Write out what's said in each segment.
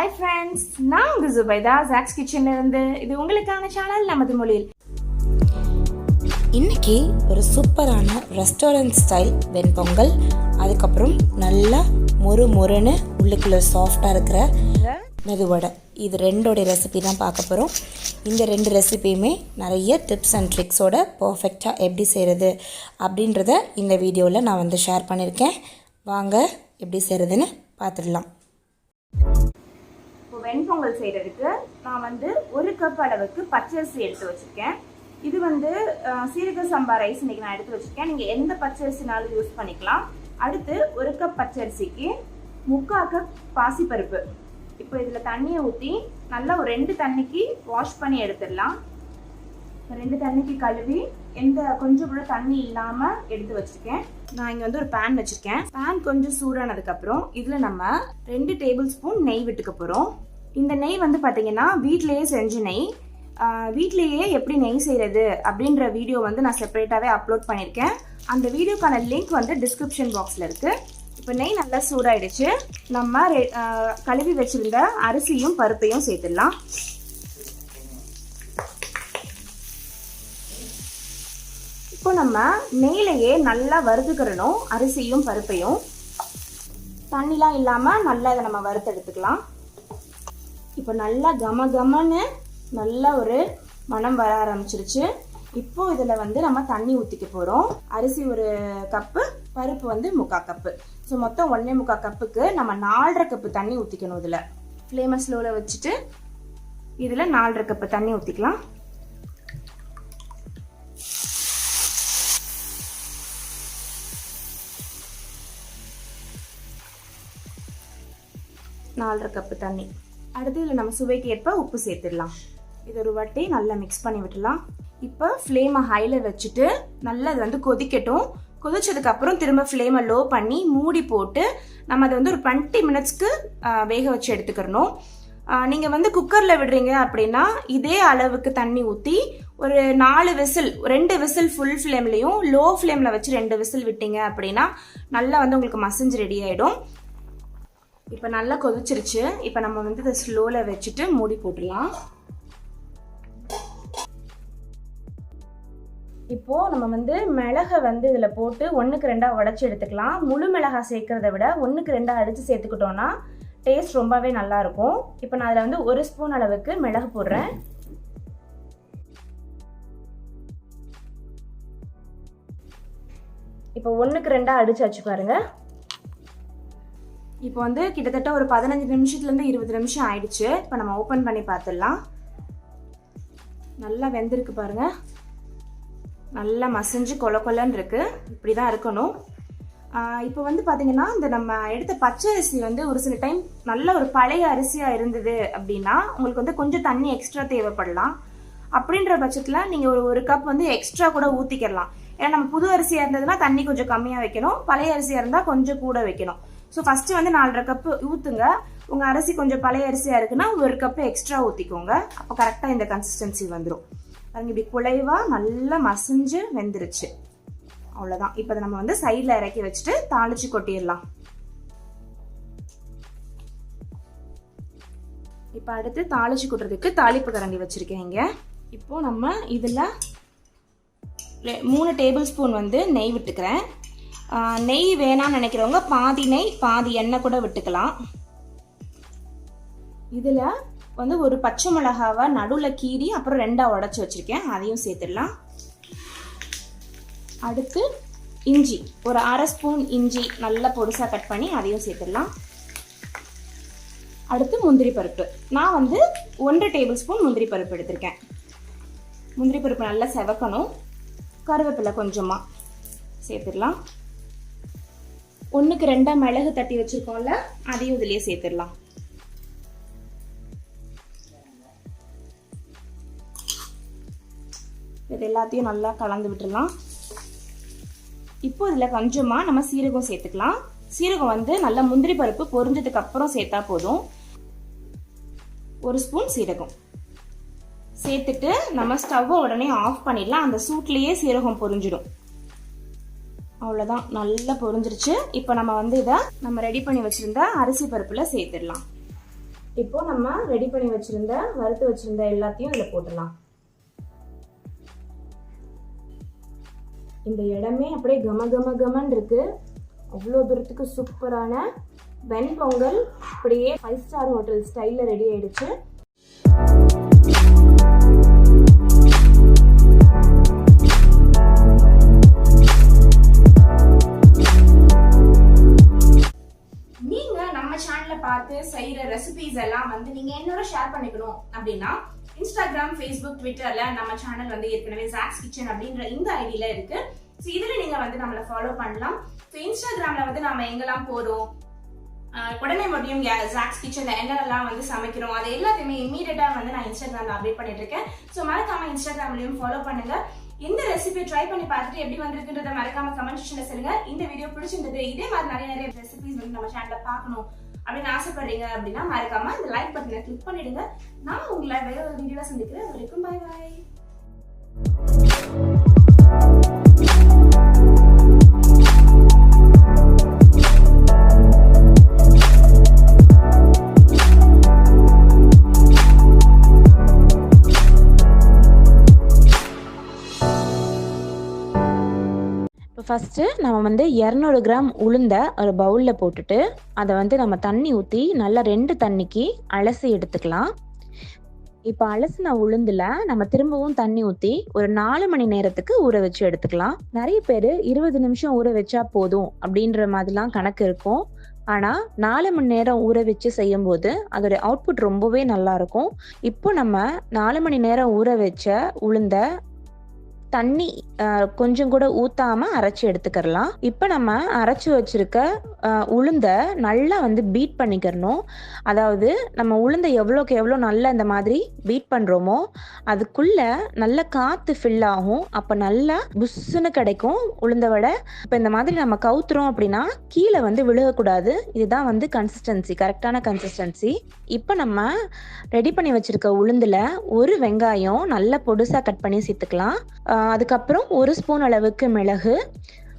Hi friends, நான் உங்கள் Zubaida zacs.kitchen இது உங்களுக்கான சேனல் நமது மொழியில். இன்னைக்கு ஒரு சூப்பரான ரெஸ்டாரண்ட் ஸ்டைல் வெண் பொங்கல், அதுக்கப்புறம் நல்லா மொறுன்னு உள்ளுக்குள்ள சாஃப்டாக இருக்கிற மெது வடை, இது ரெண்டோடைய ரெசிபி தான் பார்க்க போகிறோம். இந்த ரெண்டு ரெசிபியுமே நிறைய டிப்ஸ் அண்ட் ட்ரிக்ஸோட பர்ஃபெக்டாக எப்படி செய்கிறது அப்படின்றத இந்த வீடியோவில் நான் ஷேர் பண்ணியிருக்கேன். வாங்க எப்படி செய்கிறதுன்னு பார்த்துடலாம். இப்போ வெண்பொங்கல் செய்கிறதுக்கு நான் ஒரு கப் அளவுக்கு பச்சரிசி எடுத்து வச்சுருக்கேன். இது சீரக சம்பா ரைஸ் இன்றைக்கி நான் எடுத்து வச்சுருக்கேன். நீங்கள் எந்த பச்சரிசினாலும் யூஸ் பண்ணிக்கலாம். அடுத்து ஒரு கப் பச்சரிசிக்கு 3/4 கப் பாசிப்பருப்பு. இப்போ இதில் தண்ணியை ஊற்றி நல்லா ஒரு 2 தண்ணிக்கு வாஷ் பண்ணி எடுத்துடலாம். 2 தண்ணிக்கு கழுவி கொஞ்சம் கூட தண்ணி இல்லாமல் எடுத்து வச்சுருக்கேன். நான் இங்கே ஒரு பேன் வச்சுருக்கேன். பேன் கொஞ்சம் சூடானதுக்கப்புறம் இதில் நம்ம 2 டேபிள் ஸ்பூன் நெய் விட்டுக்க போகிறோம். இந்த நெய் பார்த்தீங்கன்னா வீட்டிலேயே செஞ்ச நெய். வீட்லேயே எப்படி நெய் செய்கிறது அப்படின்ற வீடியோ நான் செப்பரேட்டாகவே அப்லோட் பண்ணியிருக்கேன். அந்த வீடியோக்கான லிங்க் டிஸ்கிரிப்ஷன் பாக்ஸில் இருக்குது. இப்போ நெய் நல்லா சூடாயிடுச்சு. நம்ம கழுவி வச்சுருந்த அரிசியும் பருப்பையும் சேர்த்துடலாம். இப்போ நம்ம நெய்லையே நல்லா வறுத்துக்கிறணும். அரிசியும் பருப்பையும் தண்ணிலாம் இல்லாமல் நல்லா இதை நம்ம வறுத்து எடுத்துக்கலாம். இப்போ நல்லா கமன்னு நல்லா ஒரு மணம் வர ஆரம்பிச்சிருச்சு. இப்போ இதில் நம்ம தண்ணி ஊற்றிக்க போகிறோம். அரிசி 1 கப்பு, பருப்பு 3/4 கப்பு. ஸோ மொத்தம் 1.25 கப்புக்கு நம்ம 4.5 கப்பு தண்ணி ஊற்றிக்கணும். இதில் ஃப்ளேமை ஸ்லோவில் வச்சுட்டு இதில் 4.5 கப்பு தண்ணி ஊற்றிக்கலாம். கப்பு தண்ணி. அடுத்து இதில் நம்ம சுவைக்கு ஏற்ப உப்பு சேர்த்துடலாம். இது ஒரு வாட்டி நல்லா மிக்ஸ் பண்ணி விட்டுலாம். இப்போ ஃப்ளேமை ஹையில் வச்சுட்டு நல்லா இது கொதிக்கட்டும். கொதிச்சதுக்கப்புறம் திரும்ப ஃப்ளேமை லோ பண்ணி மூடி போட்டு நம்ம அதை ஒரு 20 மினிட்ஸ்க்கு வேக வச்சு எடுத்துக்கிறணும். நீங்கள் குக்கரில் விடுறீங்க அப்படின்னா இதே அளவுக்கு தண்ணி ஊற்றி ஒரு 4 விசில், 2 விசில் ஃபுல் ஃப்ளேம்லேயும் லோ ஃப்ளேமில் வச்சு 2 விசில் விட்டீங்க அப்படின்னா நல்லா உங்களுக்கு மசிஞ்சு ரெடி ஆகிடும். இப்போ நல்லா கொதிச்சிருச்சு. இப்போ நம்ம இதை ஸ்லோவில் வச்சுட்டு மூடி போட்டுடலாம். இப்போ நம்ம மிளகை இதில் போட்டு 1க்கு 2 உடைச்சி எடுத்துக்கலாம். முழு மிளகாய் சேர்க்கறத விட 1க்கு 2 அடித்து சேர்த்துக்கிட்டோன்னா டேஸ்ட் ரொம்பவே நல்லா இருக்கும். இப்போ நான் அதில் 1 ஸ்பூன் அளவுக்கு மிளகு போடுறேன். இப்போ 1க்கு 2 அடிச்சு வச்சு பாருங்க. இப்போ கிட்டத்தட்ட ஒரு 15 நிமிஷத்துலேருந்து 20 நிமிஷம் ஆயிடுச்சு. இப்போ நம்ம ஓப்பன் பண்ணி பார்த்துடலாம். நல்லா வெந்திருக்கு பாருங்க. நல்லா மசிஞ்சு கொலன்னு இருக்கு. இப்படி தான் இருக்கணும். இப்போ பார்த்தீங்கன்னா இந்த நம்ம எடுத்த பச்சை அரிசி ஒரு சில டைம் நல்ல ஒரு பழைய அரிசியாக இருந்தது அப்படின்னா உங்களுக்கு கொஞ்சம் தண்ணி எக்ஸ்ட்ரா தேவைப்படலாம். அப்படின்ற பட்சத்தில் நீங்கள் ஒரு கப் எக்ஸ்ட்ரா கூட ஊற்றிக்கலாம். ஏன்னா நம்ம புது அரிசியாக இருந்ததுன்னா தண்ணி கொஞ்சம் கம்மியாக வைக்கணும். பழைய அரிசியாக இருந்தால் கொஞ்சம் கூட வைக்கணும். ஸோ ஃபஸ்ட்டு 4.5 கப்பு ஊற்றுங்க. உங்கள் அரிசி கொஞ்சம் பழைய அரிசியாக இருக்குன்னா 1 கப்பு எக்ஸ்ட்ரா ஊற்றிக்கோங்க. அப்போ கரெக்டாக இந்த கன்சிஸ்டன்சி வந்துடும். பாருங்க, இப்படி குழைவாக நல்லா மசிஞ்சு வெந்துருச்சு. அவ்வளோதான். இப்போ அதை நம்ம சைடில் இறக்கி வச்சுட்டு தாளிச்சு கொட்டிடலாம். இப்போ அடுத்து தாளிச்சு கொட்டுறதுக்கு தாளிப்பு கரண்டி வச்சுருக்கேன் இங்கே. இப்போ நம்ம இதில் 3 டேபிள் ஸ்பூன் நெய் விட்டுக்கிறேன். நெய் வேணான்னு நினைக்கிறவங்க பாதி நெய் பாதி எண்ணெய் கூட விட்டுக்கலாம். இதில் ஒரு பச்சை மிளகாவை நடுவில் கீறி அப்புறம் 2 உடைச்சி வச்சுருக்கேன். அதையும் சேர்த்துடலாம். அடுத்து இஞ்சி, ஒரு 1/2 ஸ்பூன் இஞ்சி நல்லா பொடிசாக கட் பண்ணி அதையும் சேர்த்துடலாம். அடுத்து முந்திரி பருப்பு. நான் 1 டேபிள் ஸ்பூன் முந்திரி பருப்பு எடுத்திருக்கேன். முந்திரி பருப்பு நல்லா செவக்கணும். கருவேப்பிலை கொஞ்சமாக சேர்த்துடலாம். 1க்கு 2 மிளகு தட்டி வச்சுருக்கோம்ல, அதையும் இதுலேயே சேர்த்துடலாம். இது எல்லாத்தையும் நல்லா கலந்து விட்டுடலாம். இப்போ இதில் கொஞ்சமாக நம்ம சீரகம் சேர்த்துக்கலாம். சீரகம் நல்லா முந்திரி பருப்பு பொரிஞ்சதுக்கு அப்புறம் சேர்த்தா போதும். 1 ஸ்பூன் சீரகம் சேர்த்துட்டு நம்ம ஸ்டவ்வை உடனே ஆஃப் பண்ணிடலாம். அந்த சூட்லேயே சீரகம் பொரிஞ்சிடும். அவ்வளோதான், நல்லா பொரிஞ்சிருச்சு. இப்போ நம்ம இதை நம்ம ரெடி பண்ணி வச்சுருந்த அரிசி பருப்பில் சேர்த்துடலாம். இப்போ நம்ம ரெடி பண்ணி வச்சிருந்த வறுத்து வச்சிருந்த எல்லாத்தையும் இதில் போட்டுடலாம். இந்த இடமே அப்படியே கம கம கமன்னு இருக்கு. அவ்வளோ தூரத்துக்கு சூப்பரான வெண் பொங்கல் அப்படியே 5 ஸ்டார் ஹோட்டல் ஸ்டைலில் ரெடி ஆயிடுச்சு. பார்த்து செய்யற ரெசிபிஸ் எல்லாம் வந்து நீங்க என்னோட ஷேர் பண்ணிக்கணும் அப்படின்னா இன்ஸ்டாகிராம், ஃபேஸ்புக், ட்விட்டர்ல நம்ம சேனல் வந்து ஏற்கனவே zacs kitchen அப்படின்ற இந்த ஐடியில இருக்கு. ஸோ இதுல நீங்க வந்து நம்மளை ஃபாலோ பண்ணலாம். ஸோ இன்ஸ்டாகிராம்ல வந்து நம்ம எங்கெல்லாம் போறோம், உடனே மறுபடியும் zacs kitchenல என்னெல்லாம் வந்து சமைக்கிறோம், அது எல்லாத்தையுமே இம்மீடியட்டா வந்து நான் இன்ஸ்டாகிராம்ல அப்டேட் பண்ணிட்டு இருக்கேன். ஸோ மறக்காம இன்ஸ்டாகிராம்லயும் ஃபாலோ பண்ணுங்க. இந்த ரெசிபி ட்ரை பண்ணி பார்த்துட்டு எப்படி வந்திருக்குன்றத மறக்காம கமெண்ட் செக்ஷன்ல சொல்லுங்க. இந்த வீடியோ பிடிச்சிருந்தது, இதே மாதிரி நிறைய ரெசிபிஸ் வந்து நம்ம சேனல்ல பார்க்கணும் அப்படின்னு ஆசைப்படுறீங்க அப்படின்னா மறக்காம இந்த லைக் பட்டனை கிளிக் பண்ணிடுங்க. நான் உங்களை வேற ஒரு வீடியோல சந்திக்கிறேன். அது வரைக்கும் பை பை. ஃபஸ்ட்டு நம்ம வந்து 200 கிராம் உளுந்த ஒரு பவுலில் போட்டுட்டு அதை வந்து நம்ம தண்ணி ஊற்றி நல்லா 2 தண்ணிக்கு அலசி எடுத்துக்கலாம். இப்போ அலசின உளுந்தில் நம்ம திரும்பவும் தண்ணி ஊற்றி ஒரு 4 மணி நேரத்துக்கு ஊற வச்சு எடுத்துக்கலாம். நிறைய பேர் 20 நிமிஷம் ஊற வச்சா போதும் அப்படின்ற மாதிரிலாம் கணக்கு இருக்கும். ஆனால் 4 மணி நேரம் ஊற வச்சு செய்யும்போது அதோட அவுட்புட் ரொம்பவே நல்லாயிருக்கும். இப்போ நம்ம 4 மணி நேரம் ஊற வச்ச உளுந்த தண்ணி கொஞ்சம் கூட ஊத்தாம அரைச்சி எடுத்துக்கிறலாம். இப்போ நம்ம அரைச்சி வச்சிருக்க உளுந்த நல்லா வந்து பீட் பண்ணிக்கிறணும். அதாவது நம்ம உளுந்த எவ்வளோக்கு எவ்வளோ நல்லா இந்த மாதிரி பீட் பண்ணுறோமோ அதுக்குள்ள நல்ல காற்று ஃபில் ஆகும். அப்போ நல்லா புஷ்ஷுன்னு கிடைக்கும் உளுந்த வடை. இப்போ இந்த மாதிரி நம்ம கவுத்துறோம் அப்படின்னா கீழே வந்து விழுகக்கூடாது. இதுதான் வந்து கன்சிஸ்டன்சி, கரெக்டான கன்சிஸ்டன்சி. இப்போ நம்ம ரெடி பண்ணி வச்சிருக்க உளுந்துல ஒரு வெங்காயம் நல்லா பொடுசாக கட் பண்ணி சேர்த்துக்கலாம். அதுக்கப்புறம் 1 ஸ்பூன் அளவுக்கு மிளகு,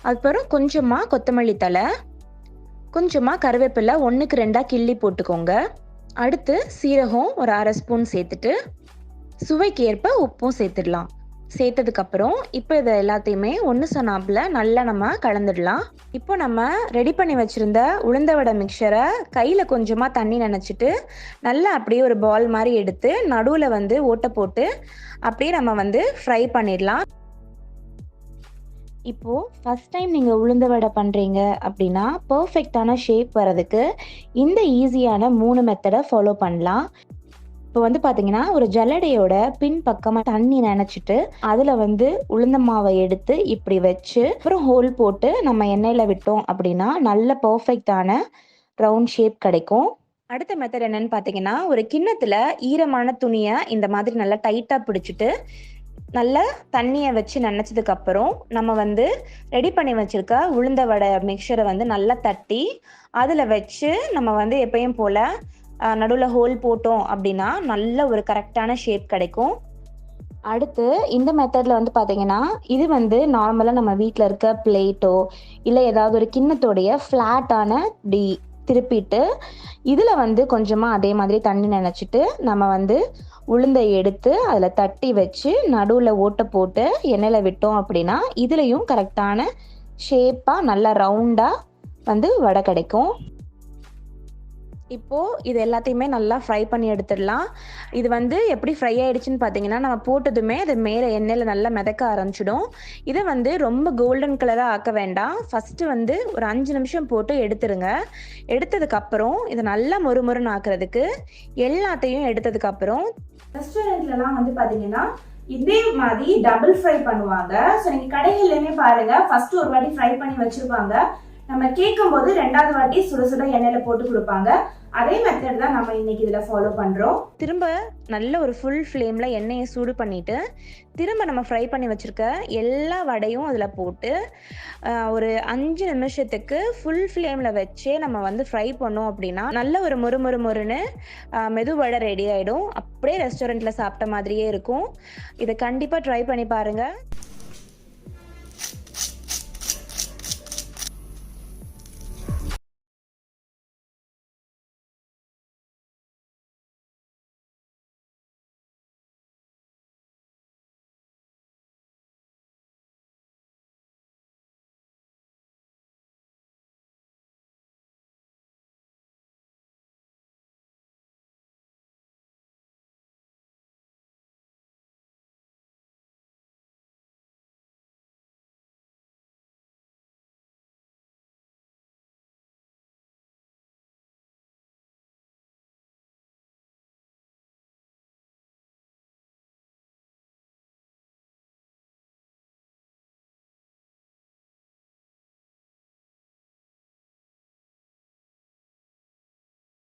அதுக்கப்புறம் கொஞ்சமாக கொத்தமல்லி தழை, கொஞ்சமாக கருவேப்பிலை 1க்கு 2 கிள்ளி போட்டுக்கோங்க. அடுத்து சீரகம் ஒரு 1/2 ஸ்பூன் சேர்த்துட்டு சுவைக்கு ஏற்ப உப்பும் சேர்த்துடலாம். சேர்த்ததுக்கப்புறம் இப்போ இதை எல்லாத்தையுமே ஒன்று சொன்னாப்புல நல்லா நம்ம கலந்துடலாம். இப்போ நம்ம ரெடி பண்ணி வச்சுருந்த உளுந்த வடை மிக்சரை கையில் கொஞ்சமாக தண்ணி நனைச்சிட்டு நல்லா அப்படியே ஒரு பால் மாதிரி எடுத்து நடுவில் வந்து ஓட்டை போட்டு அப்படியே நம்ம வந்து ஃப்ரை பண்ணிடலாம். இப்போது ஃபஸ்ட் டைம் நீங்கள் உளுந்த வடை பண்ணுறீங்க அப்படின்னா பர்ஃபெக்டான ஷேப் வரதுக்கு இந்த ஈஸியான 3 மெத்தடை ஃபாலோ பண்ணலாம். இப்போ வந்து பார்த்தீங்கன்னா ஒரு ஜல்லடையோட பின் பக்கமாக தண்ணி நினச்சிட்டு அதில் வந்து உளுந்த மாவை எடுத்து இப்படி வச்சு அப்புறம் ஹோல் போட்டு நம்ம எண்ணெயில் விட்டோம் அப்படின்னா நல்ல பர்ஃபெக்டான ரவுண்ட் ஷேப் கிடைக்கும். அடுத்த மெத்தட் என்னன்னு பார்த்தீங்கன்னா ஒரு கிண்ணத்தில் ஈரமான துணியை இந்த மாதிரி நல்லா டைட்டாக பிடிச்சிட்டு நல்லா தண்ணியை வச்சு நினச்சதுக்கப்புறம் நம்ம வந்து ரெடி பண்ணி வச்சுருக்க உளுந்த வடை மிக்சரை வந்து நல்லா தட்டி அதில் வச்சு நம்ம வந்து எப்பயும் போல் நடுவில் ஹோல் போட்டோம் அப்படின்னா நல்ல ஒரு கரெக்டான ஷேப் கிடைக்கும். அடுத்து இந்த மெத்தடில் வந்து பார்த்தீங்கன்னா இது வந்து நார்மலாக நம்ம வீட்டில் இருக்க பிளேட்டோ இல்லை ஏதாவது ஒரு கிண்ணத்தோடைய ஃப்ளாட்டான இப்படி திருப்பிட்டு இதில் வந்து கொஞ்சமாக அதே மாதிரி தண்ணி நினச்சிட்டு நம்ம வந்து உளுந்தை எடுத்து அதில் தட்டி வச்சு நடுவில் ஓட்டை போட்டு எண்ணெயில் விட்டோம் அப்படின்னா இதுலேயும் கரெக்டான ஷேப்பாக நல்லா ரவுண்டாக வந்து வடை கிடைக்கும். இப்போது இது எல்லாத்தையுமே நல்லா ஃப்ரை பண்ணி எடுத்துடலாம். இது வந்து எப்படி ஃப்ரை ஆகிடுச்சின்னு பார்த்தீங்கன்னா நம்ம போட்டதுமே அது மேலே எண்ணெயில் நல்லா மிதக்க ஆரம்பிச்சிடும். இதை வந்து ரொம்ப கோல்டன் கலராக ஆக்க வேண்டாம். ஃபஸ்ட்டு வந்து ஒரு 5 நிமிஷம் போட்டு எடுத்துருங்க. எடுத்ததுக்கப்புறம் இதை நல்லா மொறுமொறுன்னு ஆக்குறதுக்கு எல்லாத்தையும் எடுத்ததுக்கப்புறம் ரெஸ்டாரண்ட்லலாம் வந்து பார்த்தீங்கன்னா இதே மாதிரி டபுள் ஃப்ரை பண்ணுவாங்க. ஸோ நீங்கள் கடைகள்லையுமே பாருங்க ஃபர்ஸ்ட் ஒரு வாட்டி ஃப்ரை பண்ணி வச்சிருப்பாங்க. நம்ம கேட்கும் போது 2வது வாட்டி சுட சுட எண்ணெயில போட்டு கொடுப்பாங்க. அதே மெத்தட் தான் நம்ம இன்னைக்கு இதில் ஃபாலோ பண்ணுறோம். திரும்ப நல்ல ஒரு ஃபுல் ஃப்ளேமில் எண்ணெயை சூடு பண்ணிவிட்டு திரும்ப நம்ம ஃப்ரை பண்ணி வச்சுருக்க எல்லா வடையும் அதில் போட்டு ஒரு 5 நிமிஷத்துக்கு ஃபுல் ஃப்ளேமில் வச்சே நம்ம வந்து ஃப்ரை பண்ணோம் அப்படின்னா நல்ல ஒரு மொறுன்னு மெது வடை ரெடி ஆகிடும். அப்படியே ரெஸ்டாரண்ட்டில் சாப்பிட்ட மாதிரியே இருக்கும். இதை கண்டிப்பாக ட்ரை பண்ணி பாருங்கள்.